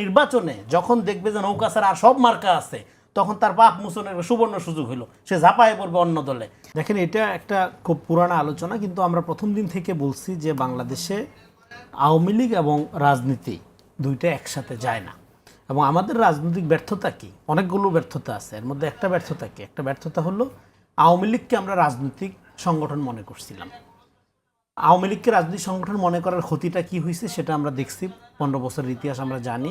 নির্বাচনে যখন দেখবে যে নৌকা ছাড়া আর সব মার্কা আছে, তখন তার পাপ মোচনের সুবর্ণ সুযোগ হলো, সে ঝাঁপায় পড়বে অন্য দলে। দেখেন, এটা একটা খুব পুরানো আলোচনা, কিন্তু আমরা প্রথম দিন থেকে বলছি যে বাংলাদেশে আওয়ামী লীগ এবং রাজনীতি দুইটা একসাথে যায় না। এবং আমাদের রাজনৈতিক ব্যর্থতা কি? অনেকগুলো ব্যর্থতা আছে, এর মধ্যে একটা ব্যর্থতা কি? একটা ব্যর্থতা হলো আওয়ামী লীগকে আমরা রাজনৈতিক সংগঠন মনে করছিলাম। আওয়ামী লীগকে রাজনৈতিক সংগঠন মনে করার ক্ষতিটা কি হয়েছে সেটা আমরা দেখছি, 15 বছরের ইতিহাস আমরা জানি,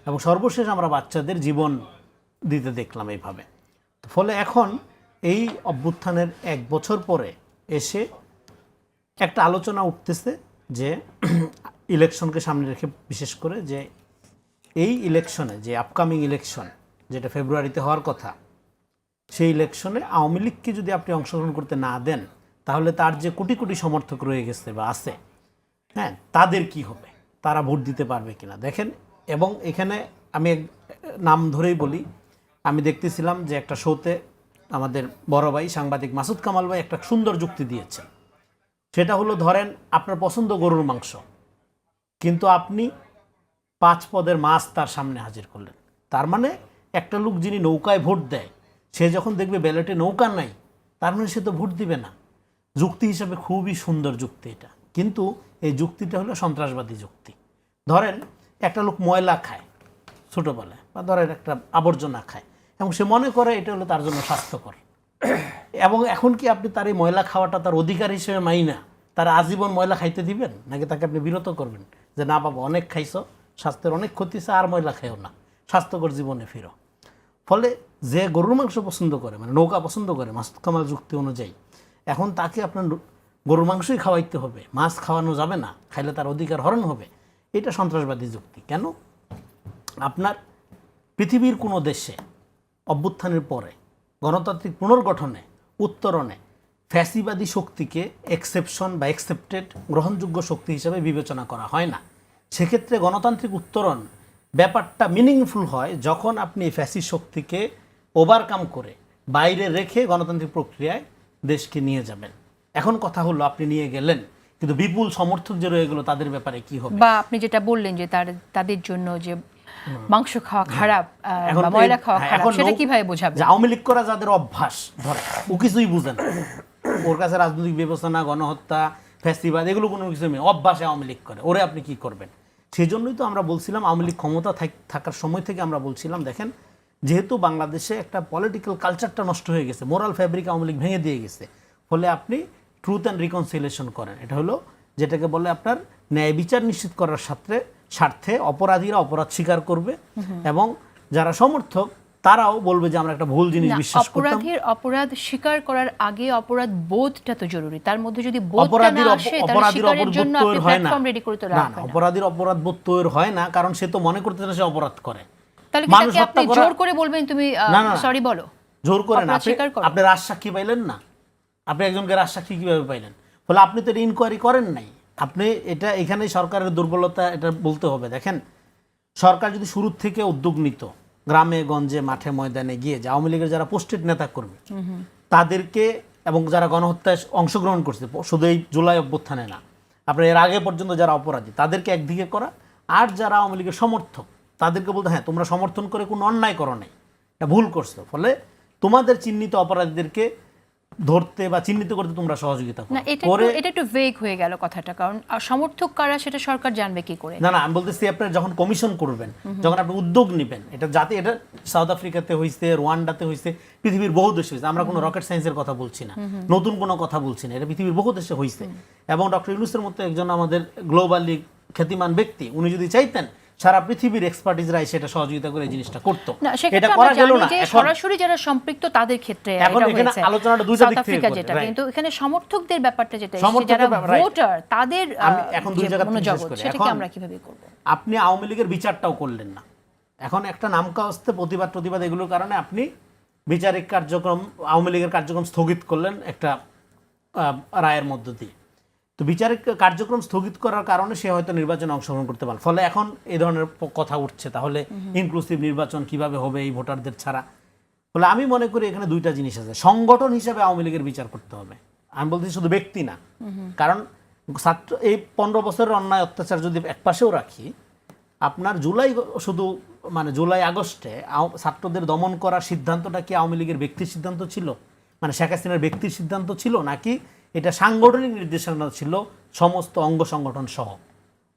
এবং সর্বশেষ আমরা বাচ্চাদের জীবন দিতে দেখলাম এইভাবে। ফলে এখন এই অভ্যুত্থানের 1 বছর পরে এসে একটা আলোচনা উঠতেছে যে ইলেকশনকে সামনে রেখে, বিশেষ করে যে এই ইলেকশনে, যে আপকামিং ইলেকশন যেটা ফেব্রুয়ারিতে হওয়ার কথা, সেই ইলেকশনে আওয়ামী লীগকে যদি আপনি অংশগ্রহণ করতে না দেন, তাহলে তার যে কোটি কোটি সমর্থক রয়ে গেছে বা আছে, হ্যাঁ, তাদের কি হবে? তারা ভোট দিতে পারবে কিনা দেখেন। এবং এখানে আমি নাম ধরেই বলি, আমি দেখতেছিলাম যে একটা শোতে আমাদের বড় ভাই সাংবাদিক মাসুদ কামাল ভাই একটা সুন্দর যুক্তি দিয়েছেন। সেটা হলো, ধরেন আপনার পছন্দ গরুর মাংস, কিন্তু আপনি 5 পদের মাছ তার সামনে হাজির করলেন। তার মানে একটা লোক যিনি নৌকায় ভোট দেয়, সে যখন দেখবে ব্যালটে নৌকা নাই, তার মানে সে তো ভোট দিবে না। যুক্তি হিসাবে খুবই সুন্দর যুক্তি এটা, কিন্তু এই যুক্তিটা হলো সন্ত্রাসবাদী যুক্তি। ধরেন একটা লোক ময়লা খায় ছোটোবেলায়, বা ধরেন একটা আবর্জনা খায়, এবং সে মনে করে এটা হলো তার জন্য স্বাস্থ্যকর। এবং এখন কি আপনি তার এই ময়লা খাওয়াটা তার অধিকার হিসেবে মাইনা তার আজীবন ময়লা খাইতে দিবেন, নাকি তাকে আপনি বিরত করবেন যে না বাবা, অনেক খাইছো, স্বাস্থ্যের অনেক ক্ষতি, আর ময়লা খাইও না, স্বাস্থ্যকর জীবনে ফিরো? ফলে যে গরুর মাংস পছন্দ করে, মানে নৌকা পছন্দ করে মাসুদ কামাল যুক্তি অনুযায়ী, এখন তাকে আপনার গরুর মাংসই খাওয়াইতে হবে, মাছ খাওয়ানো যাবে না, খাইলে তার অধিকার হরণ হবে। এটা সন্ত্রাসবাদী যুক্তি। কেন? আপনার পৃথিবীর কোনো দেশে অভ্যুত্থানের পরে গণতান্ত্রিক পুনর্গঠনে, উত্তরণে ফ্যাসিবাদী শক্তিকে এক্সেপশন বা অ্যাকসেপ্টেড গ্রহণযোগ্য শক্তি হিসেবে বিবেচনা করা হয় না। সেক্ষেত্রে গণতান্ত্রিক উত্তরণ ব্যাপারটা মিনিংফুল হয় যখন আপনি ফ্যাসি শক্তিকে ওভারকাম করে বাইরে রেখে গণতান্ত্রিক প্রক্রিয়ায় দেশকে নিয়ে যাবেন। এখন কথা হলো, আপনি নিয়ে গেলেন, কিন্তু বিপুল সমর্থক যে রয়ে গেল তাদের ব্যাপারে কি হবে? বা আপনি যেটা বললেন যে তাদের জন্য যে মাংস খাওয়া খারাপ বা ময়লা খাওয়া খারাপ, সেটা কিভাবে বোঝাবেন? আওয়ামী লীগ করা যাদের অভ্যাস, ধরে ও কিছুই বুঝে না, ওর কাছে রাজনৈতিক বিবেচনা, গণহত্যা, ফ্যাসিবাদ এগুলো কোনো কিছু নেই, অভ্যাসে আওয়ামী লীগ করে, ওরে আপনি কি করবেন? সেই জন্যই তো আমরা বলছিলাম, আওয়ামী লীগ ক্ষমতা থাকার সময় থেকে আমরা বলছিলাম, দেখেন, যেহেতু বাংলাদেশে একটা পলিটিক্যাল কালচারটা নষ্ট হয়ে গেছে, মোরাল ফ্যাব্রিক আওয়ামী লীগ ভেঙে দিয়ে গেছে, ফলে আপনি ট্রুথ অ্যান্ড রিকনসিলিয়েশন করেন। এটা হলো যেটাকে বলে আপনার ন্যায় বিচার নিশ্চিত করার স্বার্থে অপরাধীরা অপরাধ স্বীকার করবে, এবং যারা সমর্থক তারাও বলবে যে আমরা একটা ভুল জিনিস বিশ্বাস করতাম। অপরাধ স্বীকার করার আগে অপরাধ বোধটা তো জরুরি। তার মধ্যে যদি বোধটা না আসে, তাহলে স্বীকারের জন্য আপনি প্ল্যাটফর্ম রেডি করতে রাখবেন না। অপরাধীর অপরাধ বোধ তৈরি হয় না, কারণ সে তো মনে করতে না সে অপরাধ করে। তাহলে কি তাকে আপনি জোর করে বলবেন তুমি সরি বলো? জোর করে না। আপনি রাজসাক্ষী পাইলেন না, আপনি একজনকে রাজসাক্ষী কিভাবে পাইলেন? ফলে আপনি তো এটা ইনকোয়ারি করেন নাই। আপনি এটা এখানে সরকারের দুর্বলতা, এটা বলতে হবে। দেখেন, সরকার যদি শুরুর থেকে উদ্যোগ নিত, গ্রামে গঞ্জে মাঠে ময়দানে গিয়ে যে আওয়ামী লীগের যারা পোস্টেড নেতা কর্মী তাদেরকে, এবং যারা গণহত্যায় অংশগ্রহণ করছে, শুধু এই জুলাই অভ্যুত্থানে না, আপনার এর আগে পর্যন্ত যারা অপরাধী তাদেরকে একদিকে করা, আর যারা আওয়ামী লীগের সমর্থক তাদেরকে বলতে, হ্যাঁ তোমরা সমর্থন করে কোনো অন্যায় করো নাই, এটা ভুল করছো, ফলে তোমাদের চিহ্নিত অপরাধীদেরকে ধরতে বা চিহ্নিত করতে তোমরা সহযোগিতা করো। এটা একটু ভেগ হয়ে গেল কথাটা, কারণ সমর্থক কারা সেটা সরকার জানবে কি করে? না, আমি বলতেছি আপনারা যখন কমিশন করবেন, যখন আপনি উদ্যোগ নেবেন, এটা যাতে, এটা সাউথ আফ্রিকাতে হয়েছে, রোয়ান্ডাতে হয়েছে, পৃথিবীর বহু দেশে হয়েছে। আমরা কোনো রকেট সায়েন্সের কথা বলছি না, নতুন কোনো কথা বলছি না, এটা পৃথিবীর বহু দেশে হয়েছে। এবং ডক্টর ইউনূসের মতো একজন আমাদের গ্লোবালি খ্যাতিমান ব্যক্তি, উনি যদি চাইতেন সারা পৃথিবীর এক্সপার্টিসরা সেটা সহযোগিতা করে জিনিসটা করতো, এটা করা গেল না। সরাসরি যারা সম্পৃক্ত তাদের ক্ষেত্রে এখন এখানে আলোচনাটা দুইটা দিক থেকে যেটা, কিন্তু এখানে সমর্থকদের ব্যাপারটা যেটা, যারা ভোটার তাদের এখন দুই জায়গা মনোযোগ, সেটাকে আমরা কিভাবে করব? আপনি আওয়ামী লীগের বিচারটাও করলেন না। এখন একটা নামকাওয়াস্তে প্রতিবাদ এগুলোর কারণে আপনি বিচারিক কার্যক্রম, আওয়ামী লীগের কার্যক্রম স্থগিত করলেন একটা রায়ের মধ্য দিয়ে। তো বিচারিক কার্যক্রম স্থগিত করার কারণে সে হয়তো নির্বাচনে অংশগ্রহণ করতে পারে। ফলে এখন এই ধরনের কথা উঠছে, তাহলে ইনক্লুসিভ নির্বাচন কিভাবে হবে এই ভোটারদের ছাড়া? ফলে আমি মনে করি এখানে দুইটা জিনিস আছে। সংগঠন হিসেবে আওয়ামী লীগের বিচার করতে হবে, আমি বলছি শুধু ব্যক্তি না। কারণ ছাত্র এই 15 বছরের অন্যায় অত্যাচার যদি এক পাশেও রাখি, আপনার জুলাই শুধু মানে জুলাই আগস্টে ছাত্রদের দমন করার সিদ্ধান্তটা কি আওয়ামী লীগের ব্যক্তির সিদ্ধান্ত ছিল, মানে শেখ হাসিনার ব্যক্তির সিদ্ধান্ত ছিল, নাকি এটা সাংগঠনিক নির্দেশনা ছিল সমস্ত অঙ্গ সংগঠন সহ?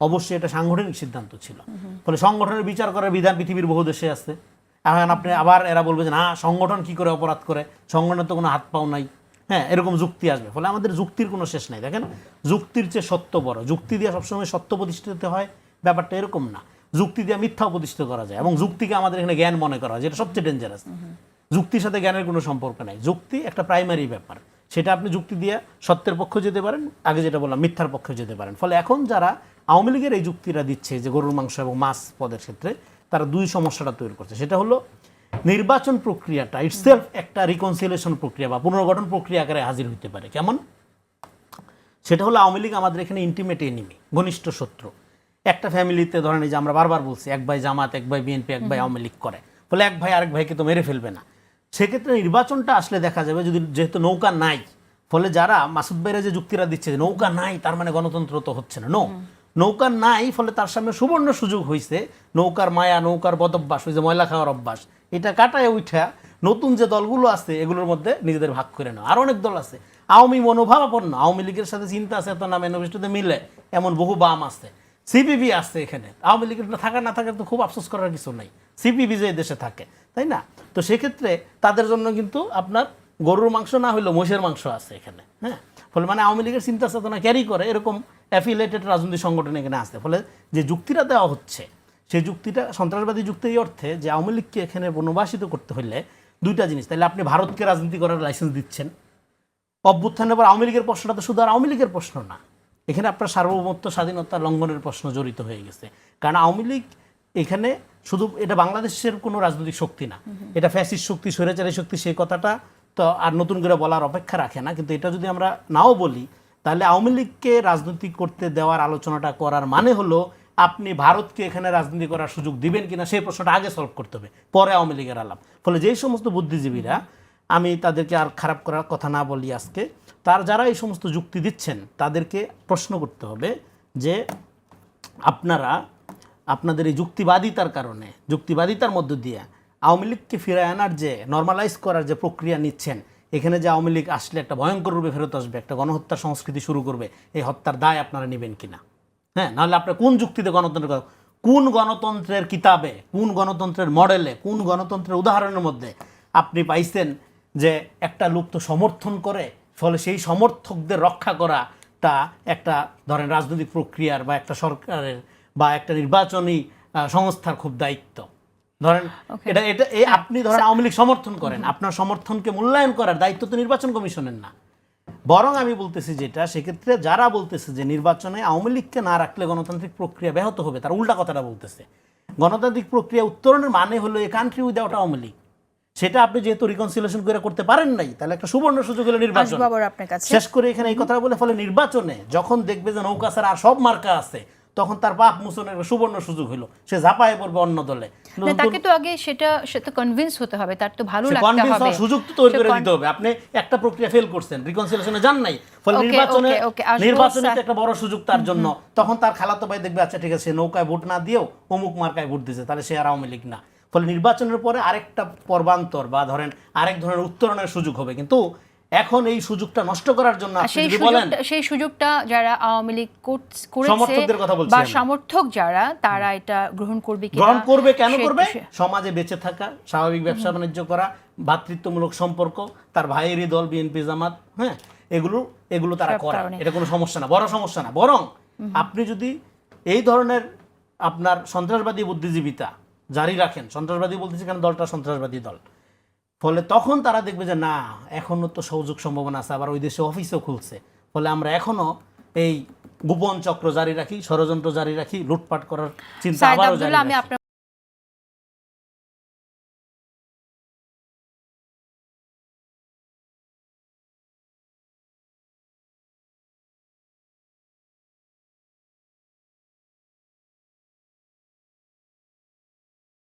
অবশ্যই এটা সাংগঠনিক সিদ্ধান্ত ছিল। ফলে সংগঠনের বিচার করার বিধান পৃথিবীর বহু দেশে আছে। এখন আপনি আবার এরা বলবে যে না, সংগঠন কি করে অপরাধ করে, সংগঠনের তো কোনো হাত পাও নাই, হ্যাঁ, এরকম যুক্তি আসবে। ফলে আমাদের যুক্তির কোনো শেষ নাই। দেখেন, যুক্তির চেয়ে সত্য বড়। যুক্তি দিয়ে সবসময় সত্য প্রতিষ্ঠিত হয়, ব্যাপারটা এরকম না। যুক্তি দিয়ে মিথ্যাও প্রতিষ্ঠিত করা যায়, এবং যুক্তিকে আমাদের এখানে জ্ঞান মনে করা হয়, যেটা সবচেয়ে ডেঞ্জারাস। যুক্তির সাথে জ্ঞানের কোনো সম্পর্ক নাই। যুক্তি একটা প্রাইমারি ব্যাপার, সেটা আপনি যুক্তি দিয়ে সত্যের পক্ষে যেতে পারেন, আগে যেটা বললাম মিথ্যার পক্ষে যেতে পারেন। ফলে এখন যারা আওয়ামী লীগের এই যুক্তিটা দিচ্ছে যে গরুর মাংস এবং মাছ পদের ক্ষেত্রে, তারা দুই সমস্যাটা তৈরি করছে। সেটা হলো নির্বাচন প্রক্রিয়াটা ইটসেলফ একটা রিকনসিলিয়েশন প্রক্রিয়া বা পুনর্গঠন প্রক্রিয়া আকারে হাজির হতে পারে। কেমন? সেটা হলো আওয়ামী লীগ আমাদের এখানে ইন্টিমেট এনিমি, ঘনিষ্ঠ শত্রু। একটা ফ্যামিলিতে ধরেন, এই যে আমরা বারবার বলছি, এক ভাই জামাত, এক ভাই বিএনপি, এক ভাই আওয়ামী লীগ করে, ফলে এক ভাই আরেক ভাইকে তো মেরে ফেলবে না। সেক্ষেত্রে নির্বাচনটা আসলে দেখা যাবে, যদি যেহেতু নৌকা নাই, ফলে যারা মাসুদ ভাইরা যে যুক্তিরা দিচ্ছে যে নৌকা নাই তার মানে গণতন্ত্র তো হচ্ছে না, নৌকা নাই, ফলে তার সামনে সুবর্ণ সুযোগ হয়েছে নৌকার মায়া, নৌকার বদভ্যাস, ওই যে ময়লা খাওয়ার অভ্যাস, এটা কাটায় উঠা নতুন যে দলগুলো আছে এগুলোর মধ্যে নিজেদের ভাগ করে নেওয়া। আর অনেক দল আছে আওয়ামী মনোভাবাপন্ন, আওয়ামী লীগের সাথে চিন্তা আছে, এত নাম ম্যানিফেস্টোতে মিলে, এমন বহু বাম আছে, সিপিবি আছে এখানে। আওয়ামী লীগের থাকা না থাকার তো খুব আফসোস করার কিছু নাই, সিপিবি যে দেশে থাকে, তাই না? তো সেক্ষেত্রে তাদের জন্য কিন্তু আপনার গরুর মাংস না হইলেও মোষের মাংস আছে এখানে, হ্যাঁ। ফলে মানে আওয়ামী লীগের চিন্তা চেতনা ক্যারি করে এরকম অ্যাফিলিয়েটেড রাজনৈতিক সংগঠন এখানে আসতে। ফলে যে যুক্তিটা দেওয়া হচ্ছে, সেই যুক্তিটা সন্ত্রাসবাদী যুক্তি এই অর্থে যে আওয়ামী লীগকে এখানে বনবাসিত করতে হলে দুইটা জিনিস। তাহলে আপনি ভারতকে রাজনীতি করার লাইসেন্স দিচ্ছেন। অভ্যুত্থানের পর আওয়ামী লীগের প্রশ্নটা তো শুধু আর আওয়ামী লীগের প্রশ্ন না, এখানে আপনার সার্বভৌমত্ব, স্বাধীনতা লঙ্ঘনের প্রশ্ন জড়িত হয়ে গেছে। কারণ আওয়ামী লীগ এখানে শুধু এটা বাংলাদেশের কোনো রাজনৈতিক শক্তি না, এটা ফ্যাসিস্ট শক্তি, স্বৈরাচারী শক্তি, সেই কথাটা তো আর নতুন করে বলার অপেক্ষা রাখে না। কিন্তু এটা যদি আমরা নাও বলি, তাহলে আওয়ামী লীগকে রাজনীতি করতে দেওয়ার আলোচনাটা করার মানে হলো আপনি ভারতকে এখানে রাজনীতি করার সুযোগ দিবেন কিনা সেই প্রশ্নটা আগে সলভ করতে হবে, পরে আওয়ামী লীগের আলাপ। ফলে যেই সমস্ত বুদ্ধিজীবীরা, আমি তাদেরকে আর খারাপ করার কথা না বলি আজকে, যারা এই সমস্ত যুক্তি দিচ্ছেন তাদেরকে প্রশ্ন করতে হবে যে আপনারা আপনাদের এই যুক্তিবাদিতার কারণে, যুক্তিবাদিতার মধ্য দিয়ে আওয়ামী লীগকে ফিরে আনার যে নর্মালাইজ করার যে প্রক্রিয়া নিচ্ছেন, এখানে যে আওয়ামী লীগ আসলে একটা ভয়ঙ্কর রূপে ফেরত আসবে, একটা গণহত্যার সংস্কৃতি শুরু করবে, এই হত্যার দায় আপনারা নেবেন কিনা? হ্যাঁ, নাহলে আপনার কোন যুক্তিতে গণতন্ত্র, কোন গণতন্ত্রের কিতাবে, কোন গণতন্ত্রের মডেলে, কোন গণতন্ত্রের উদাহরণের মধ্যে আপনি পাইছেন যে একটা লোক তো সমর্থন করে, ফলে সেই সমর্থকদের রক্ষা করাটা একটা ধরেন রাজনৈতিক প্রক্রিয়ার বা একটা সরকারের বা একটা নির্বাচনী সংস্থার খুব দায়িত্ব। ধরেন এটা এটা আপনি ধরেন আওয়ামী লীগ সমর্থন করেন, আপনার সমর্থনকে মূল্যায়ন করার দায়িত্ব তো নির্বাচন কমিশনের না। বরং আমি বলতেছি যেটা, সেক্ষেত্রে যারা বলতেছে যে নির্বাচনে আওয়ামী লীগকে না রাখলে গণতান্ত্রিক প্রক্রিয়া ব্যাহত হবে, তার উল্টা কথাটা বলতেছে। গণতান্ত্রিক প্রক্রিয়া উত্তরণের মানে হলো a country without Awami League. সেটা আপনি যেহেতু রিকনসিলিয়েশন করে করতে পারেন নাই, তাহলে একটা সুবর্ণ সুযোগ হলো নির্বাচন। শেষ করে এখানে এই কথা বলে, ফলে নির্বাচনে যখন দেখবে যে নৌকা ছাড়া আর সব মার্কা আছে, তখন তার পাপ মোচনের সুবর্ণ সুযোগ হলো, সে ঝাঁপায় পড়বে অন্য দলে। তাকে তো আগে সেটা কনভিন্স হতে হবে, তার তো ভালো লাগতে হবে, সুযোগ তো তৈরি করে দিতে হবে। আপনি একটা প্রক্রিয়া ফেল করছেন, রিকনসিলিয়েশনে যান নাই, ফলে নির্বাচনে একটা বড় সুযোগ তার জন্য। তখন তার খালাতো ভাই দেখবে আচ্ছা ঠিক আছে, সে নৌকায় ভোট না দিয়েও অমুক মার্কায় ভোট দিয়েছে, তাহলে সে আর আওয়ামী লীগ না। ফলে নির্বাচনের পরে আরেকটা পর্বান্তর বা ধরেন আরেক ধরনের উত্তরণের সুযোগ হবে। কিন্তু এখন এই সুযোগটা নষ্ট করার জন্য সেই সুযোগটা যারা আওয়ামী লীগ করেছে বা সমর্থক যারা, তারা এটা গ্রহণ করবে কি? গ্রহণ করবে, কেন করবে? সমাজে বেঁচে থাকা, স্বাভাবিক ব্যবসা বাণিজ্য করা, ভ্রাতৃত্বমূলক সম্পর্ক, তার ভাইয়েরই দল বিএনপি জামাত, হ্যাঁ, এগুলো তারা করে, এটা কোনো সমস্যা না, বড় সমস্যা না। বরং আপনি যদি এই ধরনের আপনার সন্ত্রাসবাদী বুদ্ধিজীবিতা জারি রাখেন, সন্ত্রাসবাদী বলতেছি কারণ দলটা সন্ত্রাসবাদী দল, ফলে তখন তারা দেখবে যে না, এখনো তো সুযোগ সম্ভাবনা আছে, আবার ওই দেশে অফিসও খুলছে, ফলে আমরা এখনো এই গোপন চক্র জারি রাখি, ষড়যন্ত্র জারি রাখি, লুটপাট করার চিন্তা আবারও জারি রাখি।